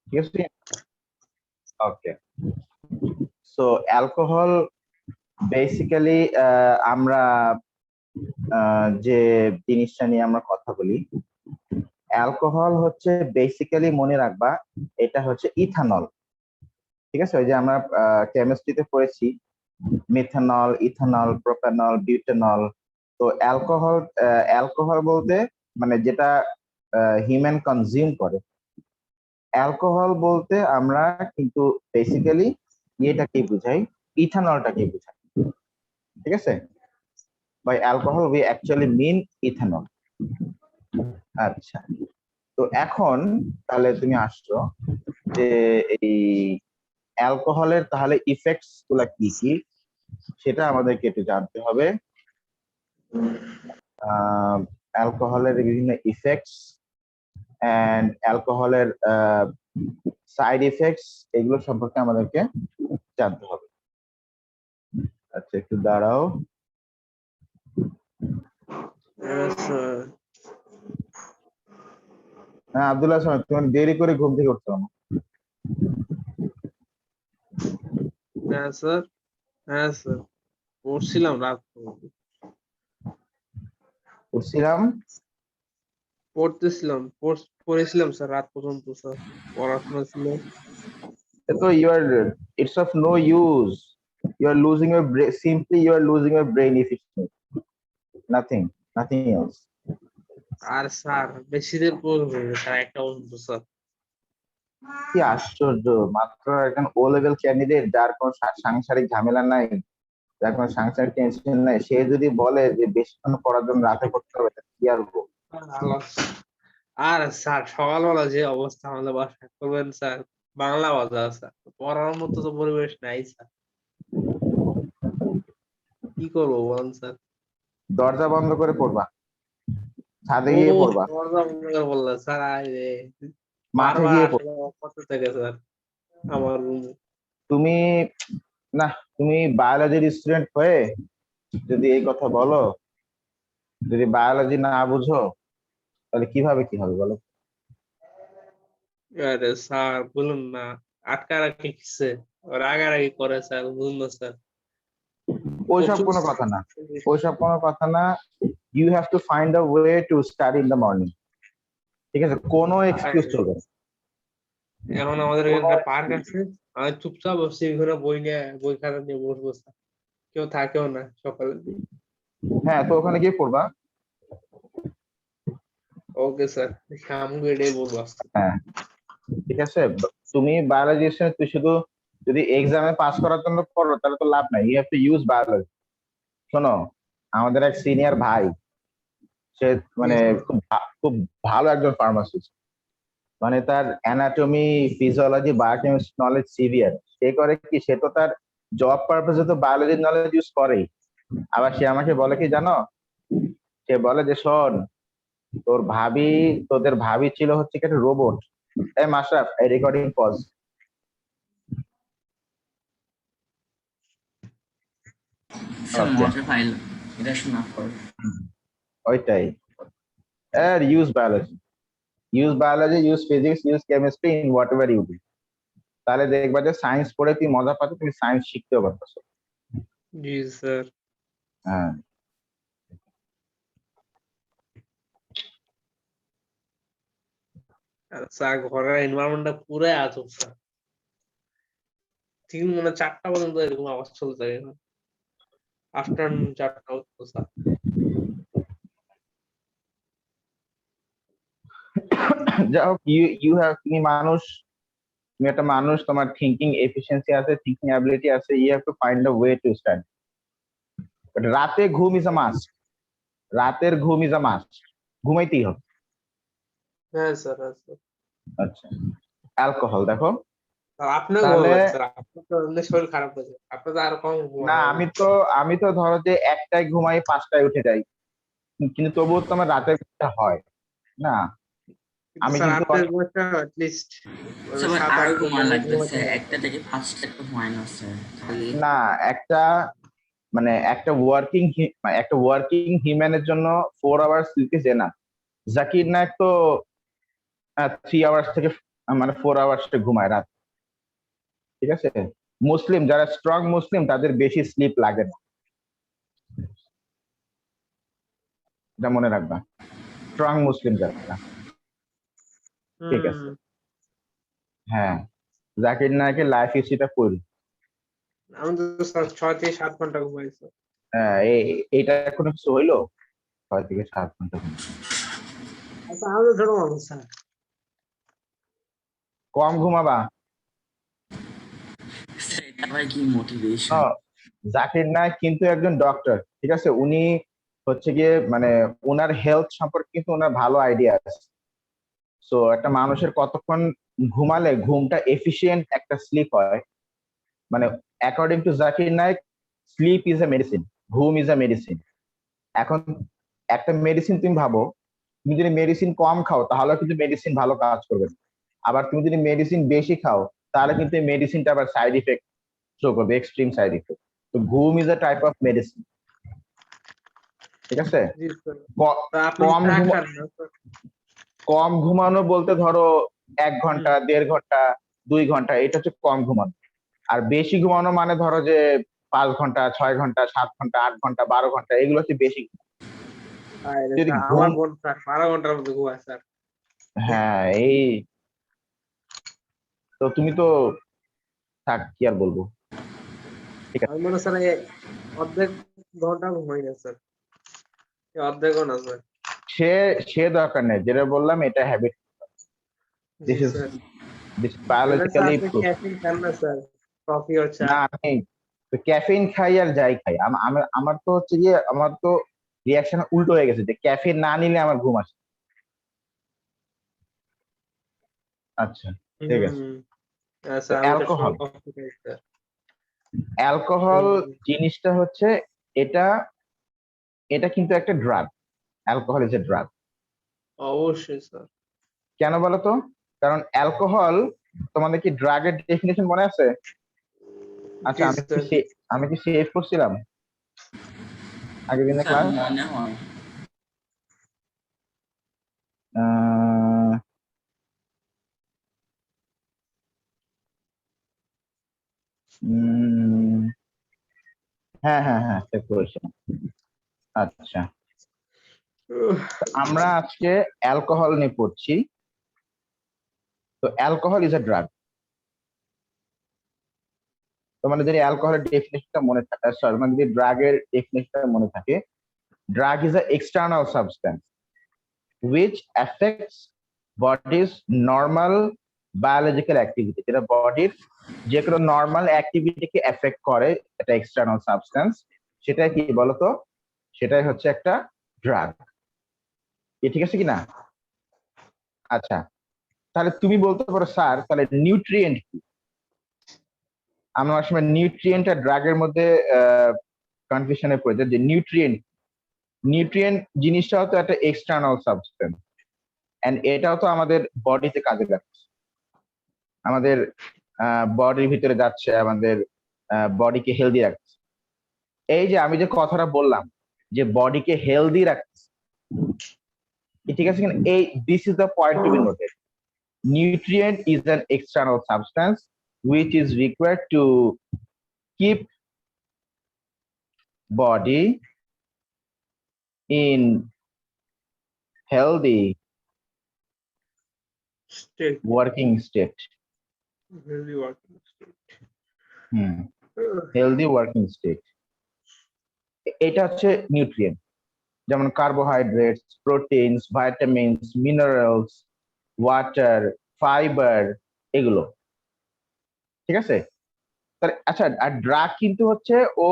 ঠিক আছে, ওকে। So alcohol basically আমরা যে জিনিসটা নিয়ে আমরা কথা বলি, অ্যালকোহল হচ্ছে বেসিক্যালি মনে রাখবা এটা হচ্ছে ইথানল। ঠিক আছে, ওই যে আমরা কেমিস্ট্রিতে পড়েছি মিথানল, ইথানল, প্রোপানল, বিউটানল। তো অ্যালকোহল, অ্যালকোহল বলতে মানে যেটা হিউম্যান কনজিউম করে। অ্যালকোহল বলতে আমরা কিন্তু বেসিক্যালি ইয়েটাকে বুঝাই, ইথানলটাকে বুঝাই। ঠিক আছে, by alcohol we actually mean ethanol. আচ্ছা, তো এখন তাহলে তুমি আসছো যে এই অ্যালকোহলের তাহলে ইফেক্টস গুলা কি কি সেটা আমাদেরকে একটু জানতে হবে। অ্যালকোহলের বিভিন্ন ইফেক্টস এন্ড অ্যালকোহলের সাইড ইফেক্টস, এগুলো সম্পর্কে আমাদেরকে জানতে হবে। আচ্ছা, একটু দাঁড়াও। হ্যাঁ আব্দুল্লাহ সাহেব, তুমি দেরি করে ঘুম থেকে উঠছো না? হ্যাঁ স্যার, হ্যাঁ স্যার, পড়ছিলাম রাত উঠছিলাম, পড়েছিলাম স্যার রাত পর্যন্ত স্যার, পড়াশোনা ছিল। তো you are, it's of no use, you are losing your brain, simply you are losing your brain if it's nothing, nothing else. আর স্যার বেশি দেরি পড়বে স্যার, একটা পর্যন্ত স্যার। কি আশ্চর্য, মাত্র একজন ও লেভেল ক্যান্ডিডেট যার কোনো সাংসারিক ঝামেলা নাই, যার কোনো সাংসারিক টেনশন নাই, সে যদি বলে যে বেশিক্ষণ পড়ার জন্য রাতে করতে হবে, তাহলে কি আর বলবো? ভালো। আর স্যার সকালবেলা যে অবস্থা আমাদের বাসায় করবেন স্যার, বাংলা বাজার স্যার, পড়ার মতো তো পরিবেশ নাই স্যার, কি করবো বলেন স্যার? দরজা বন্ধ করে পড়বা, ছাদে ও গিয়ে পড়বা, দরজা বন্ধ করে বললেন স্যার, আরে মাঠে বারবার গিয়ে আসে পড়বা। করতে থাকে স্যার আমার রুমে। তুমি, না, তুমি বায়োলজির স্টুডেন্ট হয়ে যদি এই কথা বলো, যদি বায়োলজি না বুঝো, তাহলে কিভাবে কি হবে বলো? আরে স্যার বলুন না, আটকা রাখি কিসে, রাগারাগি করে স্যার, বুঝুন না স্যার। ওইসব প্রচুর কোনো কথা না, ওইসব কোনো কথা না। You have to find a way to study in the morning. ঠিক আছে, কোনো এক্সকিউজ চলবে না। এখন আমাদের এখানে কোনো একটা পার্ক excuse- আছে, আমি চুপচাপ বসছি এখানে, বই নিয়ে বই খাতা নিয়ে বসবো স্যার, কেউ থাকেও না সকালে। হ্যাঁ, তো ওখানে গিয়ে পড়বা। ওকে স্যার, আমি এটাই বলবো আজকে। হ্যাঁ, ঠিক আছে। তুমি বায়োলজি, তুই শুধু যদি এক্সামে পাস করার জন্য পড়ো তাহলে তো লাভ নাই, you have to use biology. শোনো, আমাদের এক সিনিয়র ভাই, সে মানে খুব ভালো একজন ফার্মাসিস্ট, মানে তার anatomy, physiology, biochemistry knowledge severe. সে করে কি, সে তো তার জব পারপাসে তো বায়োলজির নলেজ ইউজ করেই। আবার সে আমাকে বলে কি জানো, সে বলে যে শোন, তোর ভাবি, তোদের ভাবি ছিল হচ্ছে কি একটা রোবট। এই মাশরাফ, এই রেকর্ডিং পজ। স্যার ওকে, মজা পাইলাম এটা শোনার পর। ওইটাই। আর use biology, use biology, use physics, use chemistry in whatever you do. তাহলে দেখবা যে সায়েন্স পড়ে তুই মজা পাচ্ছ, তুমি সায়েন্স শিখতেও পারতেছো। জি স্যার। হ্যাঁ, আর স্যার ঘরের এনভায়রনমেন্টটা পুরাই আজব স্যার, ঠিক মানে 4টা পর্যন্ত এরকম আওয়াজ চলতে থাকে, আফটারনুন 4টা পর্যন্ত স্যার। যাই হোক, ইউ ইউ হ্যাভ, তুমি মানুষ, তুমি একটা মানুষ, তোমার থিঙ্কিং এফিসিয়েন্সি আছে, থিঙ্কিং অ্যাবিলিটি আছে, you have to find a way to study. But রাতে ঘুম ইজ আ মাস্ট, রাতের ঘুম ইজ আ মাস্ট, ঘুমাইতেই হবে। হ্যাঁ স্যার, হ্যাঁ স্যার। আচ্ছা, অ্যালকোহল দেখো, আর আপনিও তাহলে ঘুমাবেন স্যার, আপনার তো এমনি শরীর খারাপ হয়েছে, আপনার তো আরো কম না, ঘুমানো হবে। আমি তো ধরো যে একটায় ঘুমাই, 5টায় উঠে যাই, কিন্তু তবুও তো আমার রাতের ঘুমটা হয় না। কিন্তু আমি স্যার কিন্তু আপনার ঘুমাতে অ্যাটলিস্ট স্যার আরো 7-8 ঘুমান ঘন্টা লাগবে ঘুমাতে স্যার, হবে। একটা থেকে 5টা একটা হয় না স্যার খালি। না, একটা মানে একটা ওয়ার্কিং হিউম্যানের জন্য 4 hours sleep is enough. Zakir Naik তো 3 আওয়ার্স থেকে মানে 4 আওয়ার্স ঘুমায় রাত, ঠিক আছে। মুসলিম যারা স্ট্রং মুসলিম তাদের বেশি স্লিপ লাগে না, এটা মনে রাখবা, স্ট্রং মুসলিম যারা। ঠিক আছে, হ্যাঁ, জাকির নায়কের লাইফ হিস্ট্রিটা পড়ি। আমি তো স্যার 6 থেকে 7 ঘন্টা ঘুমাইছি। হ্যাঁ, এইটা কোনো কিছু হইলো 6 থেকে 7 ঘন্টা ঘুম। আচ্ছা আমি তো ছোট মানুষ স্যার। কম ঘুমাবা। স্যার এটা আবার কি মোটিভেশন? হ্যাঁ, জাকির নায়ক কিন্তু একজন ডক্টর, ঠিক আছে। উনি হচ্ছে গিয়ে মানে ওনার হেলথ সম্পর্কে কিন্তু ওনার ভালো আইডিয়া আছে। সো একটা মানুষের কতক্ষণ ঘুমালে ঘুমটা এফিশিয়েন্ট একটা স্লিপ হয়, মানে according to Zakir Naik, sleep is a medicine, ঘুম ইজ এ মেডিসিন। এখন একটা মেডিসিন তুমি ভাবো, তুমি যদি মেডিসিন কম খাও তাহলে কিন্তু মেডিসিন ভালো কাজ করবে না। আবার তুমি যদি মেডিসিন বেশি খাও তাহলে কিন্তু এই মেডিসিনটা আবার সাইড ইফেক্ট শো করবে, এক্সট্রিম সাইড ইফেক্ট। তো ঘুম is A type of medicine, ঠিক আছে। জি স্যার। ক- তো আপনি কম চা ঘুমা খান না স্যার? কম ঘুমানো বলতে ধরো 1 ঘন্টা, 1.5 ঘন্টা, 2 ঘন্টা, এটা হচ্ছে কম ঘুমানো। আর বেশি ঘুমানো মানে ধরো যে 5 ঘন্টা, 6 ঘন্টা, 7 ঘন্টা, 8 ঘন্টা, 12 ঘন্টা, এগুলো হচ্ছে বেশি। আরে যদি স্যার ঘুম, আমার বোন স্যার 12 ঘন্টার মধ্যে ঘুমায় স্যার। হ্যাঁ এই, তো তুমি তো, থাক কি আর বলবো, ঠিক আছে। আমি মনে হয় স্যার এই অর্ধেক ঘন্টা ঘুমাই না স্যার। এই অর্ধেকও না স্যার। সে সে দরকার নেই, যেটা বললাম এটা habit, G this is sir. তাহলে স্যার বায়োলজিক্যালি আপনি প্রুভ। ক্যাফিন খান না স্যার? কফি ও চা? না, আমি তো ক্যাফিন খাই আর যাই খাই, আমার তো হচ্ছে গিয়ে, আমার তো রিয়াকশন উল্টো হয়ে গেছে, যে ক্যাফিন না নিলে আমার ঘুম আসে। আচ্ছা, ঠিক আছে। হুম। তো স্যার আমি অ্যালকোহল, সবসময় কফি খাই স্যার। অ্যালকোহল হুম, জিনিসটা হচ্ছে, এটা এটা কিন্তু একটা drug. Alcohol is a drug. অবশ্যই স্যার। কেন বলো তো? কারণ অ্যালকোহল, তোমাদের কি ড্রাগের ডেফিনেশন মনে আছে? আচ্ছা, জি আমি কি স্যার। আমি কি সেভ করছিলাম আগের দিনের স্যার ক্লাস? মনে হয়। হ্যাঁ হ্যাঁ হ্যাঁ, সেভ করেছিলাম। আচ্ছা, উহ, আমরা আজকে অ্যালকোহল নিয়ে পড়ছি। তো অ্যালকোহল ইজ এ ড্রাগ। তোমাদের যদি অ্যালকোহলের ডেফিনেশনটা মনে থাকে, সরি, মানে যদি ড্রাগের ডেফিনেশনটা মনে থাকে, drug is an external substance which affects body's normal biological activity, যেটা বডির যে কোনো নর্মাল অ্যাক্টিভিটিকে এফেক্ট করে, এটা এক্সটার্নাল সাবস্টেন্স। সেটাই কি বলতো? সেটাই হচ্ছে একটা ড্রাগ। ঠিক আছে কি না? আচ্ছা, তাহলে তুমি বলতে পারো স্যার তাহলে নিউট্রিয়েন্ট কি? আমরা অনেক সময় নিউট্রিয়েন্ট আর ড্রাগের মধ্যে কনফিউশনে পড়ে যায়, যে নিউট্রিয়েন্ট, নিউট্রিয়েন্ট জিনিসটা হতো একটা এক্সটার্নাল সাবস্টেন্স, এন্ড এটাও তো আমাদের বডিতে কাজে লাগছে, আমাদের বডির ভিতরে যাচ্ছে, আমাদের বডিকে হেলদি রাখছে। এই যে আমি যে কথাটা বললাম যে বডিকে হেলদি রাখছে, ঠিক আছে কিনা? এই this is the point to be noted. Nutrient is an external substance which is required to keep body in healthy state, working state. healthy working state. Healthy working state, এটা হচ্ছে নিউট্রিয়েন্ট। যেমন carbohydrates, proteins, vitamins, minerals, water, fibre, এগুলো, ঠিক আছে। আচ্ছা, আর drug কিন্তু হচ্ছে, ও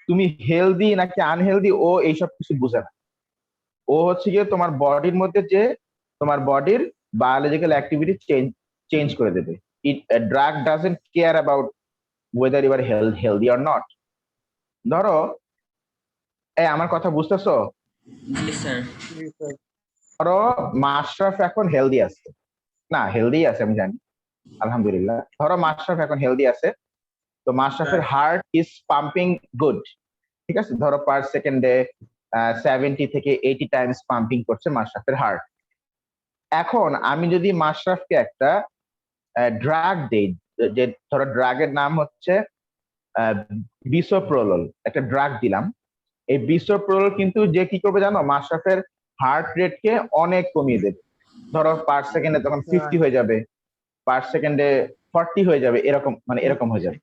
তুমি হেলদি নাকি আনহেলদি ও এইসব কিছু বুঝে না। ও হচ্ছে গিয়ে তোমার বডির মধ্যে যে তোমার বডির বায়োলজিক্যাল অ্যাক্টিভিটি চেঞ্জ করে দেবে। Drug doesn't care about whether you are healthy or not. ধরো, এই আমার কথা বুঝতেছো? জি স্যার। জি স্যার। ধরো মাশরাফ এখন হেলদি আছে, না হেলদি আছে আমি জানি, আলহামদুলিল্লাহ। ধরো মাশরাফ এখন হেলদি আছে, তো মাশরাফের হার্ট ইজ পাম্পিং গুড, ঠিক আছে। ধরো পার সেকেন্ডে 70 থেকে 80 টাইমস পাম্পিং করছে মাশরাফের হার্ট। এখন আমি যদি মাশরাফকে একটা ড্রাগ দেই, যে ধরো ড্রাগের নাম হচ্ছে বিসোপ্রোলল, একটা ড্রাগ দিলাম। এই বিসোপ্রোলল কিন্তু যে কি করবে জানো, মাশরাফের হার্ট রেট কে অনেক কমিয়ে দেবে। ধরো পার সেকেন্ডে তখন 50 হয়ে যাবে, পার সেকেন্ডে 40 হয়ে যাবে, এরকম মানে এরকম হয়ে যাবে।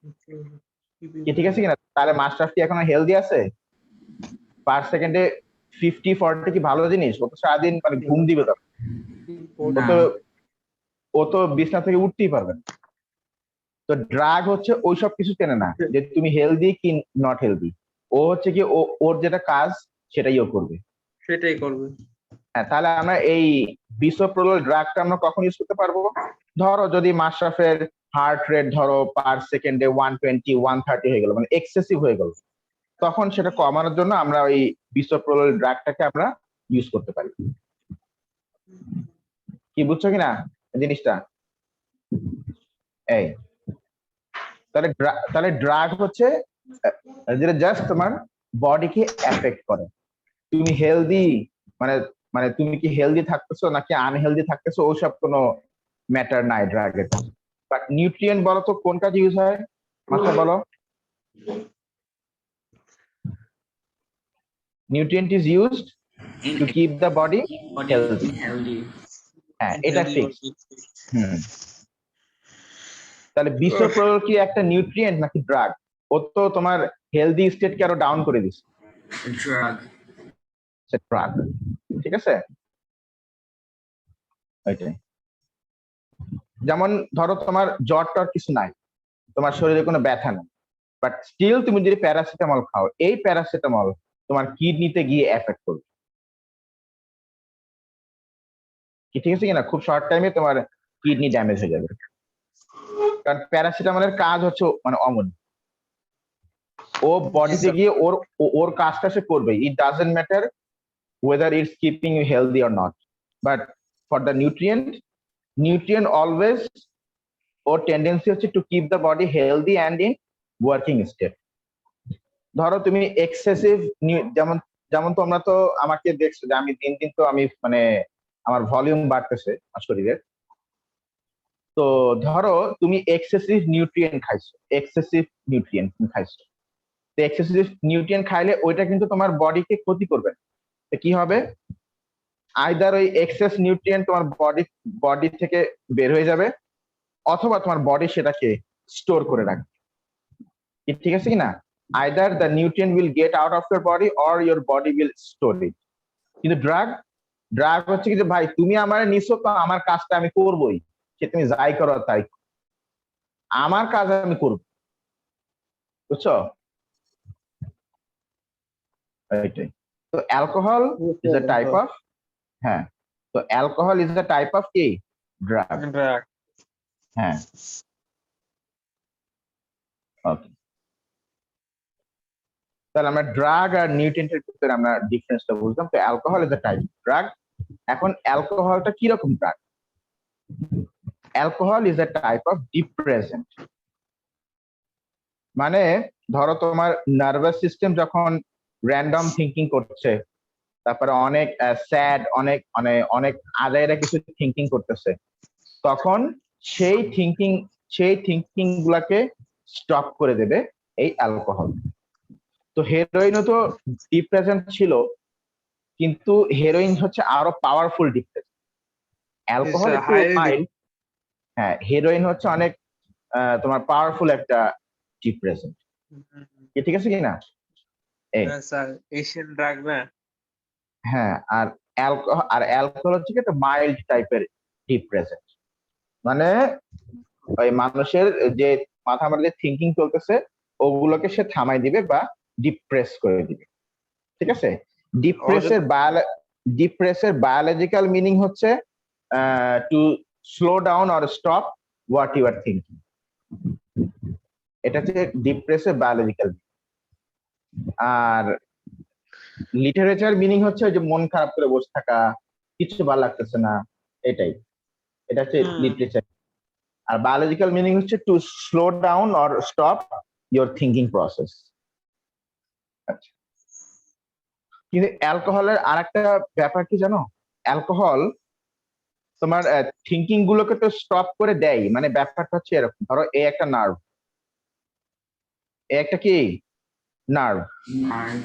কি ঠিক আছে কিনা? তাহলে মাশরাফ কি এখন হেলদি আছে? পার সেকেন্ডে 50-40 কি ভালো জিনিস? ও তো সারাদিন মানে ঘুম দিবে তখন। ও না তো ও তো বিছনা থেকে উঠতেই পারবে না। তো ড্রাগ হচ্ছে ওইসব কিছু চেনে না যে তুমি হেলদি কি নট হেলদি। ও হচ্ছে কি ওর যেটা কাজ সেটাই ও করবে। সেটাই করবে। হ্যাঁ, তাহলে আমরা এই বিসোপ্রোলল ড্রাগটা আমরা কখন ইউজ করতে পারবো? ধরো যদি মাশরাফের হার্ট রেট ধরো পার সেকেন্ডে 120 130 হয়ে গেল, মানে এক্সেসিভ হয়ে গেল, তখন সেটা কমানোর জন্য আমরা ওই বিসোপ্রোলল ড্রাগটাকে আমরা ইউজ করতে পারি। কি বুঝছো কিনা জিনিসটা? এই তাহলে ড্রাগ হচ্ছে যেটা জাস্ট তোমার বডিকে এফেক্ট করে। তুমি হেলদি মানে মানে তুমি কি হেলদি থাকতেছো নাকি আনহেলদি থাকতেছো ওসব কোনো ম্যাটার নাই ড্রাগের। বাট নিউট্রিয়েন্ট বলো তো কোন কাজে ইউজ হয়, মাথা বলো। Nutrient is used in two keep the body body healthy. healthy. হ্যাঁ, এটা Healthy ফিক্স। body. হুম। তাহলে বিসোপ্রোলল কি একটা নিউট্রিয়েন্ট নাকি ড্রাগ? ও তো তোমার হেলদি স্টেটকে আরো ডাউন করে দিচ্ছে। Drug. ড্রাগ, ঠিক আছে। ওইটাই। যেমন ধরো তোমার জ্বর টর কিছু নাই, তোমার শরীরে কোনো ব্যথা নেই, বাট স্টিল তুমি যদি প্যারাসিটামল খাও, এই প্যারাসিটামল তোমার কিডনিতে গিয়ে এফেক্ট করবে। কি ঠিক আছে কিনা? খুব শর্ট টাইমে তোমার কিডনি ড্যামেজ হয়ে যাবে। কারণ প্যারাসিটামলের কাজ হচ্ছে মানে অমন, ও বডিতে sir. গিয়ে ওর কাজটা সে করবে। It doesn't matter whether it's keeping you healthy or not, but for the nutrient always ওর টেন্ডেন্সি হচ্ছে to keep the body healthy and in working state. ধরো তুমি এক্সেসিভ, যেমন যেমন তোমরা তো আমাকে দেখছো যে আমি দিন দিন তো আমি মানে আমার ভলিউম বাড়তেছে আমার শরীরের। তো ধরো তুমি এক্সেসিভ নিউট্রিয়েন্ট খাইছো, এক্সেসিভ নিউট্রিয়েন্ট তুমি খাইছো, তো এক্সেসিভ নিউট্রিয়েন্ট খাইলে ওইটা কিন্তু তোমার বডিকে ক্ষতি করবে না। তো কি হবে? আইদার ওই এক্সেস নিউট্রিয়েন্ট তোমার বডি থেকে বের হয়ে যাবে, অথবা তোমার বডি সেটাকে স্টোর করে রাখবে। ঠিক আছে কিনা? Either the nutrient will get out of your body or your body will store it. কিন্তু ড্রাগ হচ্ছে কি যে ভাই তুমি আমার নিছো তো আমার কাজটা আমি করবোই, সে তুমি যাই করো তাই, আমার কাজ আমি করবো। বুঝছো? এইটাই। তো alcohol is a type of, হ্যাঁ, তো alcohol is a type of কি ড্রাগ। Drug. হ্যাঁ, ওকে। তাহলে আমরা ড্রাগ আর নিউট্রিয়েন্টের ভিতরে আমরা ডিফারেন্সটা বুঝলাম। তো alcohol is a type drug. এখন অ্যালকোহলটা কিরকম drug? Alcohol is a type of depressant. মানে ধরো তোমার নার্ভাস সিস্টেম যখন র্যান্ডম থিঙ্কিং করছে, তারপরে অনেক স্যাড, অনেক মানে অনেক আজাইরা কিছু থিঙ্কিং করতেছে, তখন সেই থিঙ্কিং গুলাকে স্টপ করে দেবে এই অ্যালকোহল। তো হেরোইনও তো ডিপ্রেসেন্ট ছিল, কিন্তু হেরোইন হচ্ছে আরো powerful depressant. It's alcohol a একটু highly মাইল্ড, হ্যাঁ, হেরোইন হচ্ছে অনেক তোমার পাওয়ারফুল একটা ডিপ্রেসেন্ট। ঠিক আছে কিনা? এই sir. Asian drug না? হ্যাঁ, আর অ্যালকোহল হচ্ছে কি একটা মাইল্ড টাইপের ডিপ্রেসেন্ট। মানে ওই মানুষের যে মাথা মধ্যে থিঙ্কিং চলতেছে ওগুলোকে সে থামাই দিবে বা ডিপ্রেস করে দিবে। ঠিক আছে? ডিপ্রেসের বায়োলজিক্যাল মিনিং হচ্ছে to slow down or stop what you are thinking. এটা হচ্ছে ডিপ্রেসের বায়োলজিক্যাল। আর লিটারেচার মিনিং হচ্ছে যে মন খারাপ করে বসে থাকা, কিছু ভালো লাগতেছে না, এটাই। এটা হচ্ছে লিটারেচার। আর বায়োলজিক্যাল মিনিং হচ্ছে to slow down or stop your thinking process. আচ্ছা, কিন্তু অ্যালকোহলের আর একটা ব্যাপার কি জানো? অ্যালকোহল তোমার থিঙ্কিং গুলোকে তো স্টপ করে দেয়, মানে ব্যাপারটা হচ্ছে এরকম, ধরো এই একটা নার্ভ, এই একটা কি নার্ভ, নার্ভ।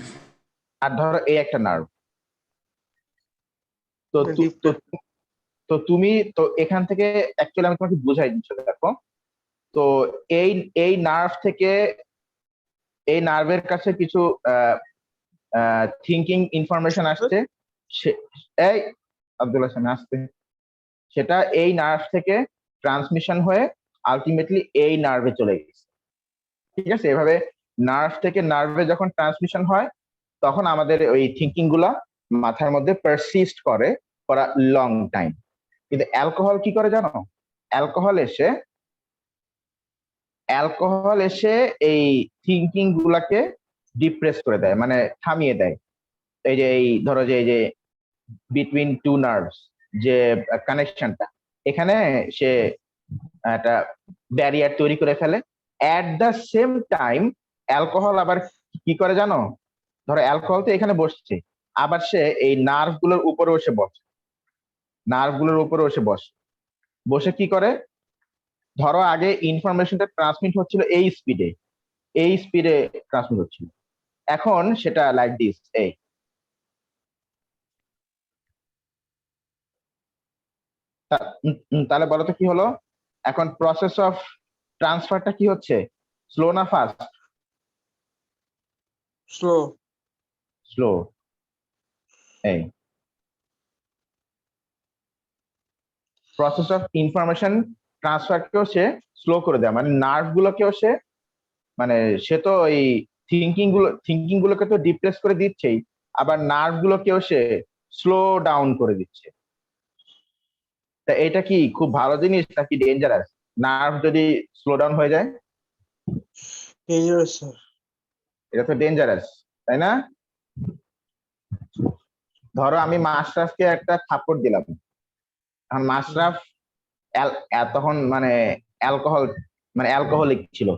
আর ধরো এই একটা নার্ভ। তো তু- তো ডিফারেন্ট। তো তুমি তো এখান থেকে অ্যাকচুয়ালি আমি তোমাকে বুঝাই দিচ্ছি, দেখো। তো এই এই নার্ভ থেকে এই নার্ভের কাছে কিছু থিঙ্কিং ইনফরমেশন আসছে। এই আব্দুল্লাহ সামনে আসতে, সেটা এই নার্ভ থেকে ট্রান্সমিশন হয়ে আলটিমেটলি এই নার্ভে চলে গেছে। ঠিক আছে, এভাবে নার্ভ থেকে নার্ভে যখন ট্রান্সমিশন হয়, তখন আমাদের ওই থিঙ্কিং গুলা মাথার মধ্যে পারসিস্ট করে ফর আ লং টাইম। কিন্তু অ্যালকোহল কি করে জানো? অ্যালকোহল এসে এই থিঙ্কিং গুলাকে ডিপ্রেস করে দেয়, মানে থামিয়ে দেয়। এই ধরো যে এই যে বিটুইন টু নার্ভস যে কানেকশনটা, এখানে সে একটা ব্যারিয়ার তৈরি করে ফেলে। At the same time alcohol আবার কি করে জানো? ধরো অ্যালকোহল তো এখানে বসছে, আবার সে এই নার্ভ গুলোর উপরে বসে কি করে, ধরো আগে ইনফরমেশনটা ট্রান্সমিট হচ্ছিল এই স্পিডে ট্রান্সমিট হচ্ছিল, এখন সেটা লাইক দিস, এই তাহলে বলো তো কি হলো? এখন প্রসেস অফ ট্রান্সফারটা কি হচ্ছে, স্লো না ফাস্ট? স্লো। স্লো। এই প্রসেস অফ ইনফরমেশন ট্রান্সফারকেও সে স্লো করে দেয়, মানে নার্ভ গুলোকেও সে, মানে সে তো এই থিঙ্কিং গুলোকে তো ডিপ্রেস করে দিচ্ছেই, আবার নার্ভ গুলোকেও সে স্লো ডাউন করে দিচ্ছে। তা এটা কি খুব ভালো জিনিস নাকি ডেঞ্জারাস, নার্ভ যদি স্লো ডাউন হয়ে যায়? Dangerous sir. এটা তো ডেঞ্জারাস, তাই না? ধরো আমি মাশরাফকে একটা থাপ্পড় দিলাম, এখন মাশরাফ তখন মানে অ্যালকোহল, মানে অ্যালকোহলিক ছিল।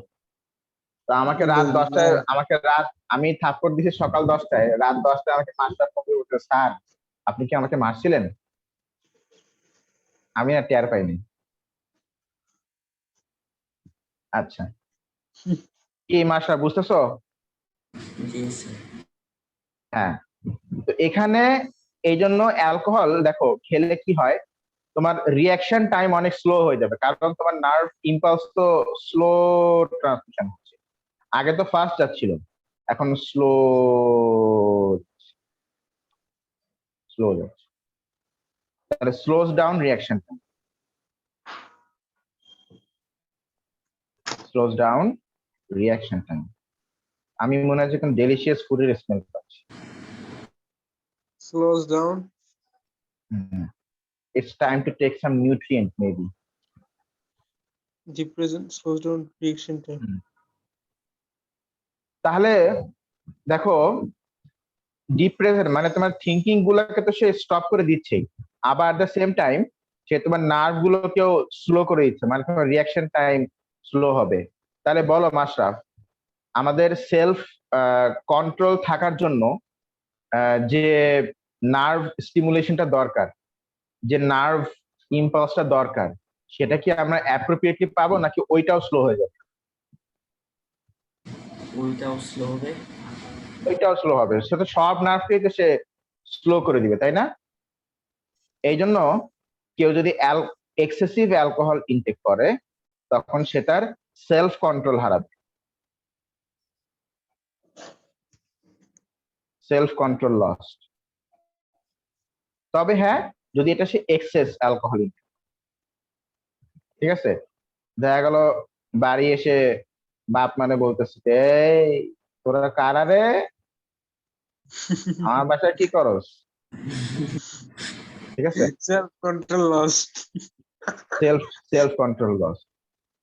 তো আমি থাপ্পড় দিছি সকাল 10টায়, রাত 10টায় আমাকে মাশরাফ ফোন করে বলছে, স্যার আপনি কি আমাকে মারছিলেন? আমি আর টের পাইনি। আচ্ছা, কি মাশরাফ বুঝতেছো? জি স্যার। হ্যাঁ। তো এখানে এই জন্য অ্যালকোহল দেখো খেলে কি হয়, তোমার রিয়াকশন টাইম অনেক স্লো হয়ে যাবে, কারণ তোমার নার্ভ ইম্পালস তো স্লো ট্রান্সমিশন হচ্ছে। আগে তো ফাস্ট যাচ্ছিল, এখন স্লো স্লো যাচ্ছে, তাহলে slows down reaction time, slows down reaction time. আমি মনে হয় এখন ডেলিশিয়াস ফুডের স্মেল পাচ্ছি। Slows down. It's time to take some nutrient maybe. Depression slows down reaction time. তাহলে দেখো, ডিপ্রেশন মানে তোমার থিঙ্কিং গুলোকে তো সে স্টপ করে দিচ্ছেই, আবার এট দ্য সেম টাইম সে তোমার নার্ভ গুলোকেও স্লো করে দিচ্ছে, মানে তোমার রিয়াকশন টাইম স্লো হবে। তাহলে বলো মাশরাফ, আমাদের সেলফ কন্ট্রোল থাকার জন্য যে নার্ভ স্টিমুলেশনটা দরকার, যে নার্ভ ইম্পালসটা দরকার, সেটা কি আমরা অ্যাপ্রোপ্রিয়েটলি পাবো নাকি ওইটাও স্লো হয়ে যাবে? ওইটাও স্লো হবে। ওইটাও স্লো হবে, সেটা সব নার্ভকেই তো সে স্লো করে দিবে, তাই না? এই জন্য কেউ যদি এক্সেসিভ অ্যালকোহল ইনটেক করে, তখন সে তার সেলফ কন্ট্রোল হারাবে, সেলফ কন্ট্রোল লস্ট। তবে হ্যাঁ, যদি এটা সে এক্সেস অ্যালকোহল, ঠিক আছে, দেখা গেল বাড়ি এসে বাপ মানে বলতেছে, এই তোরা কারা রে, আমার বাসায় কি করস? ঠিক আছে, self control lost. Self control loss,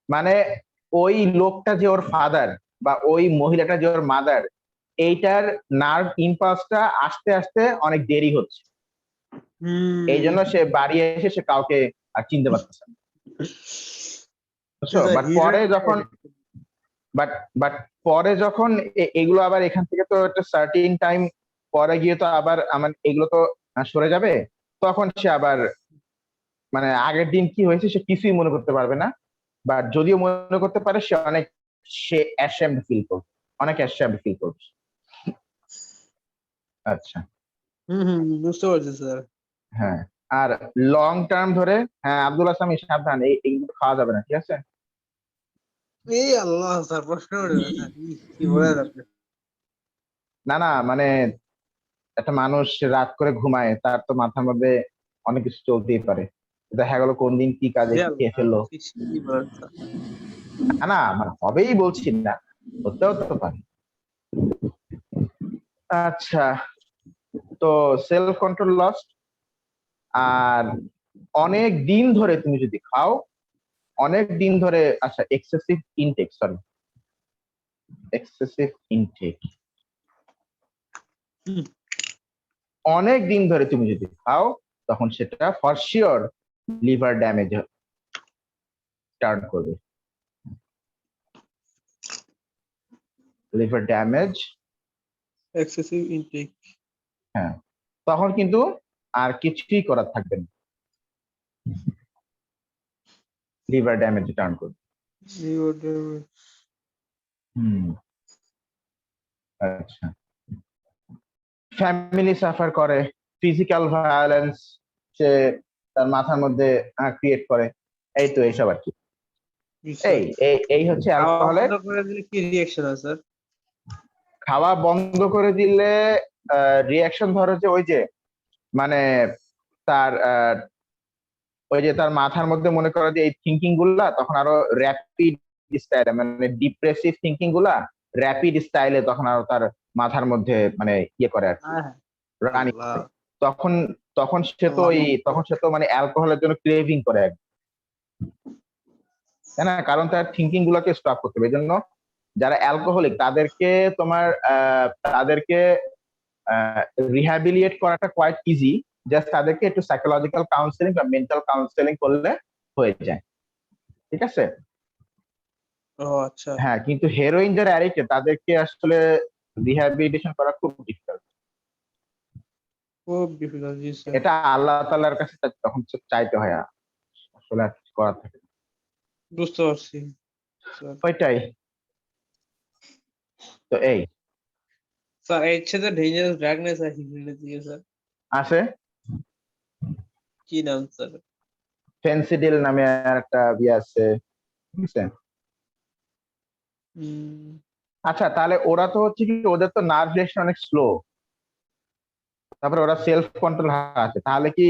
মানে ওই লোকটা যে ওর ফাদার বা ওই মহিলাটা যে ওর মাদার, এইটার নার্ভ ইম্পালসটা আস্তে আস্তে অনেক দেরি হচ্ছে, এই জন্য সে বাড়ি এসে সে কাউকে আর চিনতে পারতেছে না, বুঝছো? বাট বাট পরে যখন এগুলো আবার এখান থেকে তো একটা সার্টিন টাইম পরে গিয়ে তো আবার আমার এগুলো তো সরে যাবে, তখন সে আবার মানে আগের দিন কি হয়েছে সে কিছুই মনে করতে পারবে না, বাট যদিও মনে করতে পারে সে অ্যাশেমড ফিল করবে, অনেক অ্যাশেমড ফিল করবে। আচ্ছা, বুঝতে পারছি স্যার। হ্যাঁ। আর লং টার্ম ধরে, হ্যাঁ আব্দুল আসামি সাবধান, এইগুলো খাওয়া যাবে না, ঠিক আছে? এই আল্লাহ স্যার, প্রশ্ন করে না স্যার, কি বলেন আপনি? না না, মানে একটা মানুষ রাত করে ঘুমায়, তার তো মাথার মধ্যে অনেক কিছু চলতেই পারে, দেখা গেল কোন দিন কি কাজে জি কি খেয়ে আল্লাহ, ফেললো। কি বলেন স্যার? না না, মানে হবেই বলছি না, হতেও তো পারে। আচ্ছা, তো সেলফ কন্ট্রোল লস্ট। আর অনেক দিন ধরে তুমি যদি খাও, অনেক দিন ধরে, আচ্ছা excessive intake, sorry excessive intake, hmm, অনেক দিন ধরে তুমি যদি খাও, তখন সেটা for sure liver damage start করবে। Liver damage, excessive intake. হ্যাঁ, তখন কিন্তু আর কিছুই করার থাকবে না, লিভার ড্যামেজ টার্ন করবে। হুম, আচ্ছা। ফ্যামিলি সাফার করে, ফিজিক্যাল ভায়োলেন্স সে তার মাথার মধ্যে ক্রিয়েট করে, এই তো এইসব আর কি। এই এই এই হচ্ছে খাওয়া অ্যালকোহলের। বন্ধ করে দিলে কি রিয়াকশন হয় স্যার? খাওয়া বন্ধ করে দিলে রিয়াকশন ধরো যে ওই যে, মানে তার ওই যে তার মাথার মধ্যে মনে করো যে এই থিঙ্কিং গুলা তখন আরো র্যাপিড স্টাইলে, মানে ডিপ্রেসিভ থিঙ্কিং গুলা র্যাপিড স্টাইলে তখন আরো তার মাথার মধ্যে মানে ইয়ে করে আর কি, হ্যাঁ, রানি আল্লাহ, করে। তখন তখন সে তো আল্লাহ ওই, মাফ তখন করুন। সে তো মানে অ্যালকোহলের জন্য ক্রেভিং করে আর কি, তাই না? কারণ তার থিঙ্কিং গুলাকে স্টপ করতে হবে। এই জন্য যারা অ্যালকোহলিক তাদেরকে তোমার তাদেরকে রিহ্যাবিলিয়েট করাটা কোয়াইট ইজি, জাস্ট তাদেরকে একটু সাইকোলজিক্যাল কাউন্সেলিং বা মেন্টাল কাউন্সেলিং করলে হয়ে যায়, ঠিক আছে? ও আচ্ছা, হ্যাঁ, কিন্তু হেরোইন যারা অ্যাডিক্টেড তাদেরকে আসলে রিহ্যাবিলিটেশন করা খুব ডিফিকাল্ট। খুব ডিফিকাল্ট, জি স্যার। এটা আল্লাহ তাআলার কাছে তখন চাইতে হয়, আসলে আর কিছু করার থাকে না। বুঝতে পারছি স্যার। ওইটাই তো। এই স্যার এর সাথে ডেঞ্জারাস ড্রাগ নেই স্যার, হিমোলিয়া দিয়ে স্যার? আছে কি নাম স্যার? ফেন্সিডিল নামে আর একটা ইয়ে আছে, বুঝছেন? হুম, আচ্ছা, তাহলে ওরা তো হচ্ছে কি, ওদের তো নার্ভ রিঅ্যাকশন অনেক স্লো, তারপরে ওরা সেলফ কন্ট্রোল আছে, তাহলে কি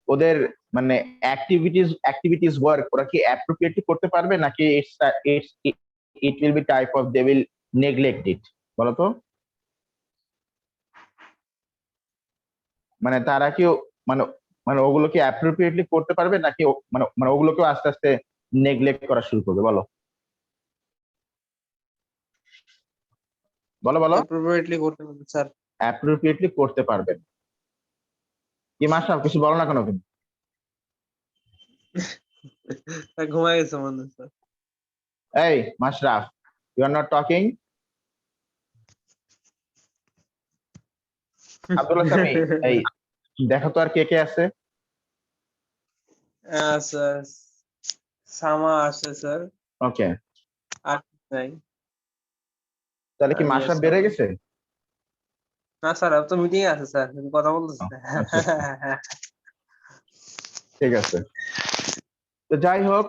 ওদের মানে অ্যাক্টিভিটিস ওয়ার্ক ওরা কি অ্যাপ্রোপ্রিয়েটলি করতে পারবে, নাকি it's it will be type of they will neglect it, বলো তো? মানে তারা কি মানে মানে ওগুলো কি অ্যাপ্রোপ্রিয়েটলি করতে পারবে, নাকি মানে মানে ওগুলোকেও আস্তে আস্তে নেগলেক্ট করা শুরু করবে, বলো বলো বলো? অ্যাপ্রোপ্রিয়েটলি করতে পারবে স্যার। অ্যাপ্রোপ্রিয়েটলি করতে পারবেন। কি মাশরাফ, কিছু বলো না কেন তুমি? ঘুমাই গেছে মনে হয় স্যার। এই Mashraf, you are not talking. Abdullah Sami, এই দেখো তো আর কে কে আছে। স্যার সামা আছে স্যার, ওকে, আর নাই। তাহলে কি আমি মাশরাফ আছি বেড়ে আবার। গেছে? না স্যার, আমি তো মিটিং এ আছে স্যার, আমি কথা বলতেছি ও, না। আচ্ছা আচ্ছা, ঠিক আছে। তো যাই হোক,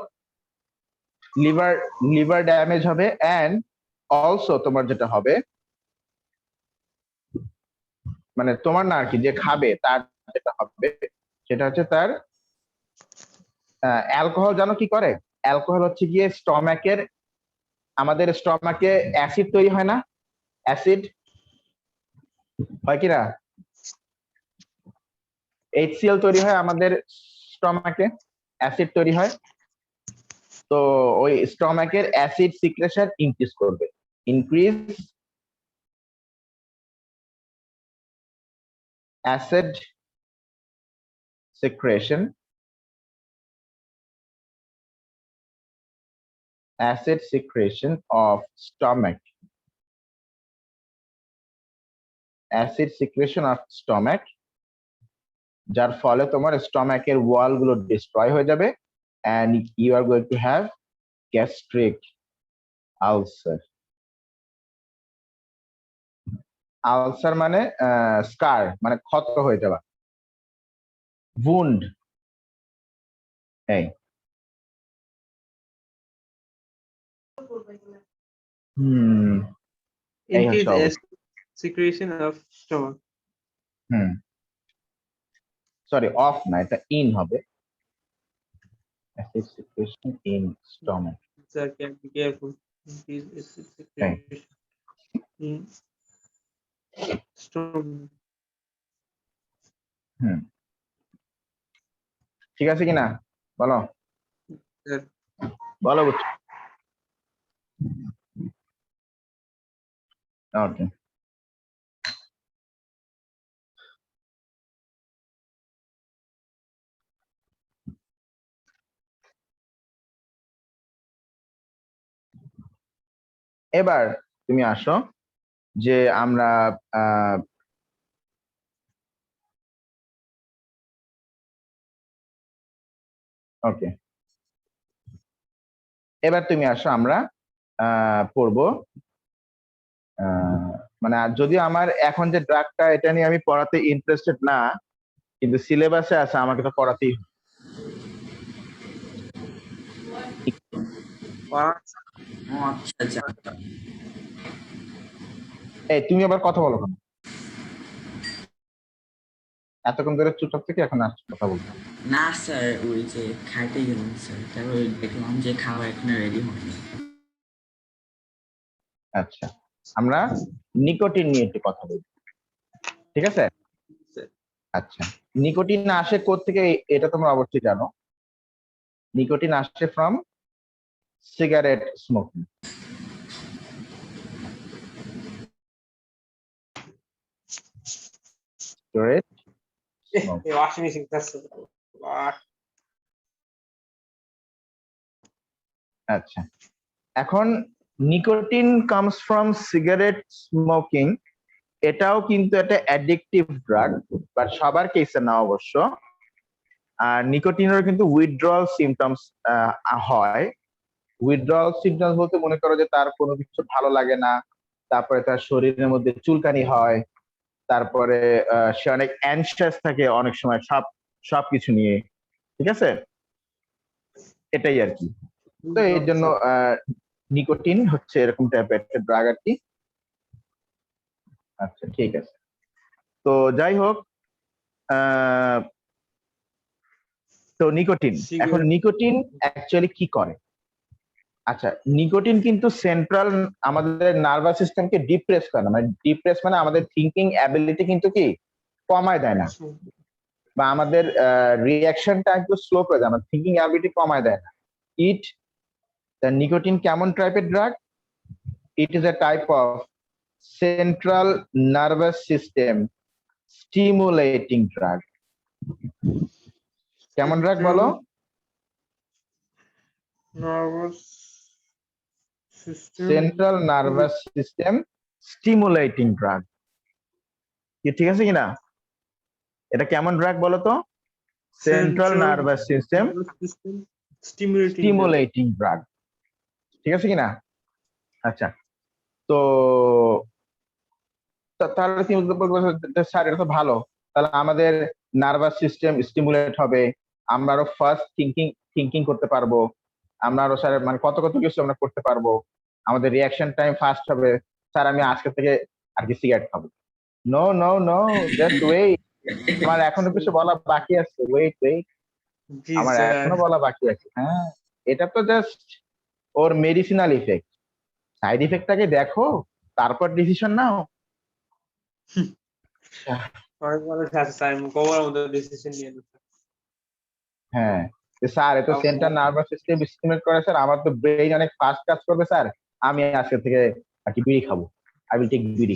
লিভার লিভার ড্যামেজ হবে, এন্ড অলসো তোমার যেটা হবে, মানে তোমার না আর কি, যে খাবে তার যেটা হবে সেটা হচ্ছে তার অ্যালকোহল জানো কি করে? অ্যালকোহল হচ্ছে গিয়ে স্টমাকের, আমাদের স্টমাকে অ্যাসিড তৈরি হয় না, অ্যাসিড হয় কিনা, HCl তৈরি হয় আমাদের স্টমাকে, অ্যাসিড তৈরি হয়। তো ওই স্টমাকের অ্যাসিড সিক্রেশন ইনক্রিজ করবে, increase acid secretion, acid secretion of stomach, acid secretion of stomach, যার ফলে তোমার স্টমাকের ওয়াল গুলো ডিস্ট্রয় হয়ে যাবে and you are going to have gastric ulcer. Ulcer মানে স্কার মানে ক্ষত হয়ে যাওয়া, wound. এই এই হচ্ছে increase অবস্থা। secretion of stomach. Sorry of না, এটা ইন হবে, acid secretion in stomach. Sir, can be careful. Increase acid secretion in stomach. ঠিক আছে কিনা বলো, Sir, বলো বুঝছো? ওকে, এবার তুমি আসো যে আমরা ওকে, এবার তুমি আসো আমরা পড়বো মানে যদিও আমার এখন যে ড্রাগটা এটা নিয়ে আমি পড়াতে ইন্টারেস্টেড না, কিন্তু সিলেবাসে আছে, আমাকে তো পড়াতেই হবে। ও আচ্ছা আচ্ছা। এই তুমি আবার কথা বলো কেন? এতক্ষণ ধরে চুপচাপ থেকে এখন আসছো কথা বলতে। না স্যার, ওই যে খাইতে গেলাম স্যার, তারপর দেখলাম যে খাওয়া এখনো রেডি হয়নি। আচ্ছা, আমরা নিকোটিন নিয়ে একটু কথা বলবো, ঠিক আছে? আচ্ছা, নিকোটিন আসে কোত্থেকে এটা তোমরা অবশ্যই জানো। নিকোটিন আসছে from cigarette smoking. washing machine. That's আচ্ছা, এখন nicotine comes from cigarette smoking, এটাও কিন্তু একটা অ্যাডিকটিভ ড্রাগ, বাট সবার কেসে না অবশ্য। আর নিকোটিনের কিন্তু উইথড্রল সিমটমস হয়। উইথড্রল সিমটমস বলতে মনে করো যে তার কোনো কিছু ভালো লাগে না, তারপরে তার শরীরের মধ্যে চুলকানি হয়, তারপরে সে অনেক অ্যানশিয়াস থাকে অনেক সময় সবকিছু নিয়ে, ঠিক আছে? এটাই আর কি। তো এর জন্য নিকোটিন হচ্ছে এরকম টাইপের একটা ড্রাগ আর কি। আচ্ছা ঠিক আছে, তো যাই হোক, তো নিকোটিন, এখন নিকোটিন অ্যাকচুয়ালি কি করে? আচ্ছা, নিকোটিন কিন্তু সেন্ট্রাল আমাদের নার্ভাস সিস্টেমকে ডিপ্রেস করে না, মানে ডিপ্রেস মানে আমাদের থিঙ্কিং অ্যাবিলিটি কিন্তু কি কমায় দেয় না, বা আমাদের রিঅ্যাকশনটা একটু স্লো করে দেয়, আমাদের থিঙ্কিং অ্যাবিলিটি কমায় দেয় না। ইট দ্য নিকোটিন কেমন টাইপের drug? It is a type of central nervous system stimulating drug. কেমন ড্রাগ বলো? nervous system. Central nervous system stimulating drug, কি ঠিক আছে কিনা? এটা কেমন ড্রাগ বলো তো? Central nervous system stimulating drug, ঠিক আছে কিনা? আচ্ছা, তো তাহলে কি বলবো স্যার এটা তো ভালো, তাহলে আমাদের নার্ভাস সিস্টেম স্টিমুলেট হবে, আমরা আরো ফার্স্ট থিঙ্কিং করতে পারবো, আমরা আরো স্যার মানে কত কত কিছু আমরা করতে পারবো, আমাদের রিয়াকশন টাইম ফাস্ট হবে। স্যার আমি আজকে থেকে আর কি সিগারেট খাবো? No no no, just wait, আমার এখনো কিছু বলা বাকি আছে, ওয়েট ওয়েট, আমার এখনো বলা বাকি আছে। হ্যাঁ, এটা তো জাস্ট ওর মেডিসিনাল ইফেক্ট, সাইড ইফেক্টটাকে দেখো তারপর ডিসিশন নাও। হ্যাঁ স্যার, এত সেন্ট্রাল নার্ভাস সিস্টেম স্টিমুলেট করে স্যার, আমার তো ব্রেইন অনেক ফাস্ট কাজ করবে স্যার, আমি আজকে থেকে আর কি বিড়ি খাবো, আই উইল টেক বিড়ি,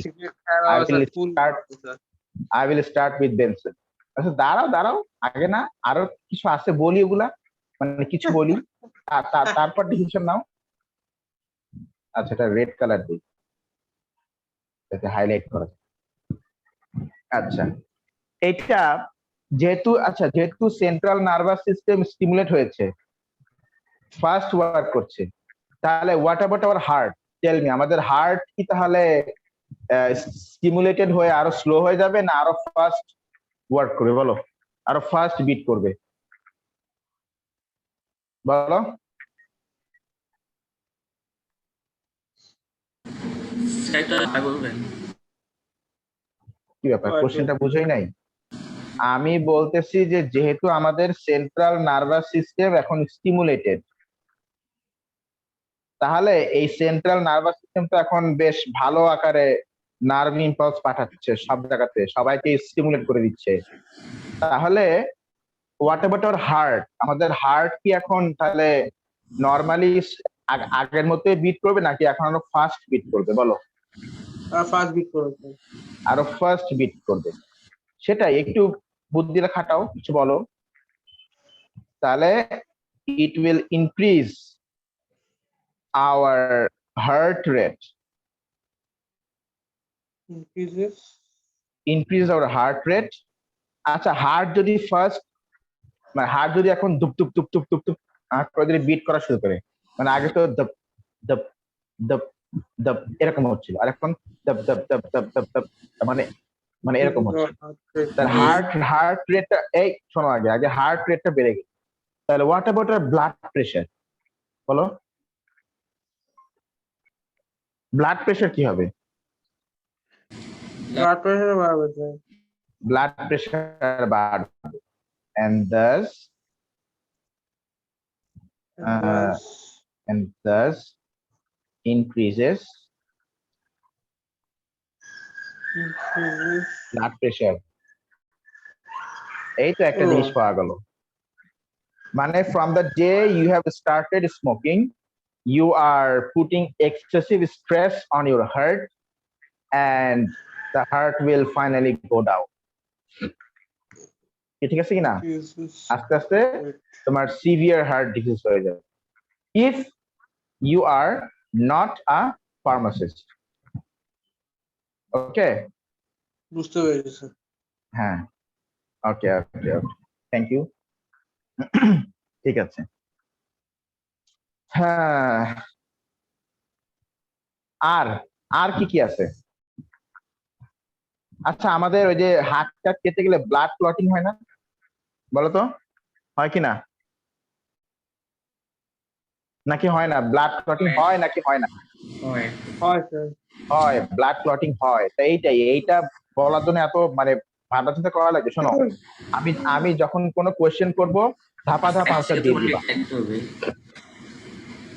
I will start with Benson. আচ্ছা দাঁড়াও দাঁড়াও, আগে না আরো কিছু আছে বলি, ওগুলা মানে কিছু বলি, তারপর ডিসিশন নাও। আচ্ছা, এটা রেড কালার দিই, হাইলাইট করা। আচ্ছা, এটা যেহেতু সেন্ট্রাল নার্ভাস সিস্টেম স্টিমুলেট হয়েছে, ফার্স্ট ওয়ার্ক করছে, তাহলে what about our heart? Tell me, আমাদের হার্ট কি তাহলে স্টিমুলেটেড হয়ে আরো স্লো হয়ে যাবে, না আরো ফাস্ট ওয়ার্ক করবে? বলো, আরো ফাস্ট বিট করবে? বলো। স্যার একটু আর বলবেন? কি ব্যাপার, কোশ্চেনটা বুঝোই নাই? আমি বলতেছি যে যেহেতু আমাদের সেন্ট্রাল নার্ভাস সিস্টেম এখন স্টিমুলেটেড, তাহলে এই সেন্ট্রাল নার্ভাস সিস্টেম তো এখন বেশ ভালো আকারে নার্ভ ইম্পালস পাঠাচ্ছে সব জায়গাতে, সবাইকে স্টিমুলেট করে দিচ্ছে। তাহলে হোয়াট অ্যাবাউট আওয়ার হার্ট? আমাদের হার্ট কি এখন তাহলে নর্মালি আগের মতোই বিট করবে, নাকি এখন আরো ফাস্ট বিট করবে? বলো। ফার্স্ট বিট করেছে। আরো ফাস্ট বিট করবে, সেটাই একটু বুদ্ধিটা খাটাও, কিছু বলো। তাহলে it will increase our heart rate, increase our heart rate। আচ্ছা, হার্ট যদি ফার্স্ট, মানে হার্ট যদি এখন দুপ দুপ দুপ দুপ দুপ দুপ করে যদি বিট করা শুরু করে, মানে আগে তো দপ দপ দপ দপ এরকম হচ্ছিল, আর এখন দপ দপ দপ দপ দপ দপ, মানে মানে এরকম হচ্ছে। তার হার্ট রেটটা, এই শোনো, আগে আগে হার্ট রেটটা বেড়ে গেছে, তাহলে হোয়াট অ্যাবাউট আর ব্লাড প্রেশার? বলো, ব্লাড প্রেশার কি হবে? ব্লাড প্রেশার বাড়বে স্যার। ব্লাড প্রেশার বাড়বে, and thus increases blood pressure। এই তো একটা জিনিস পাওয়া গেল, মানে from the day you have started smoking, you are putting excessive stress on your heart, and the heart will finally go down। ঠিক আছে কিনা? আস্তে আস্তে তোমার সিভিয়ার হার্ট ডিজিজ হয়ে যাবে, if you are not a pharmacist। ওকে, বুঝতে পেরেছি স্যার। হ্যাঁ, ওকে ওকে ওকে, থ্যাংক ইউ। ঠিক আছে, হ্যাঁ, আর আর কি কি আছে? আচ্ছা, আমাদের ওই যে হাতটা কেটে গেলে ব্লাড ক্লটিং হয় না? বলতো, হয় কি না? নাকি হয় না? ব্লাড ক্লটিং হয় নাকি হয় না? হয়। হয় স্যার। হয়, ব্লাড ক্লটিং হয়। তো এইটা বলার জন্য এত মানে ভাবনা চিন্তা করা লাগে। শোনো, আমি যখন কোনো কোয়েশ্চেন করব, ধাপা ধাপা আনসার দিয়ে দিবা,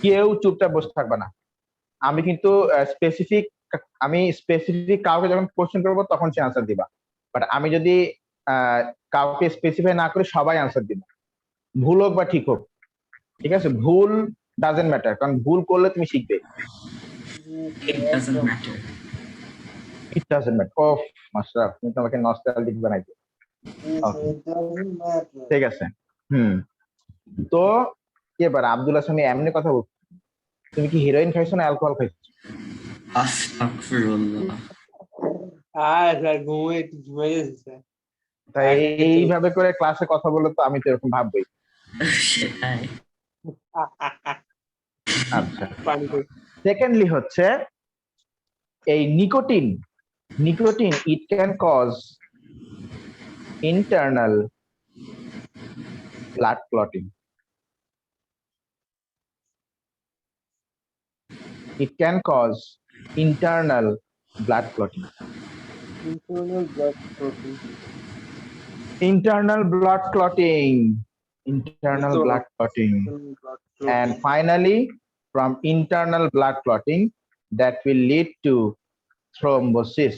কেউ চুপচাপ বসে থাকবে না। আমি কিন্তু স্পেসিফিক কাউকে যখন কোশ্চেন করবো তখন সে আনসার দিবা, বাট আমি যদি কাউকে স্পেসিফাই না করে সবাই আনসার দিব, ভুল হোক বা ঠিক হোক। ঠিক আছে, ভুল ডাজেন্ট ম্যাটার, কারণ ভুল করলে তুমি শিখবে। It doesn't matter. It doesn't matter. Oh Mashraf, তুমি তো আমাকে নস্টালজিক বানাইছো। ঠিক আছে, তো এবার আব্দুল হাসান এমনি কথা বলছো, তুমি কি হিরোইন খাইছো না অ্যালকোহল খাইছো? আস্তাগফিরুল্লাহ। স্যার ঘুমিয়ে গেছি স্যার। তাই এইভাবে করে ক্লাসে কথা বলে তো আমি তো এরকম ভাববই। সেটাই। আচ্ছা, সেকেন্ডলি হচ্ছে এই nicotine it can cause internal blood clotting. It can cause internal blood clotting। Internal blood clotting, and finally, from internal blood clotting, that will lead to thrombosis।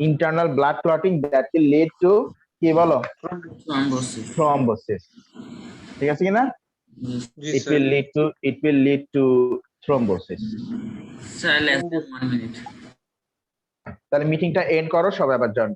Internal blood clotting that will lead to কি বলো? Thrombosis। ঠিক আছে কিনা? It will lead to thrombosis। Sir, less than 1 minute. তাহলে মিটিংটা and করো, সবাই আবার জয়েন।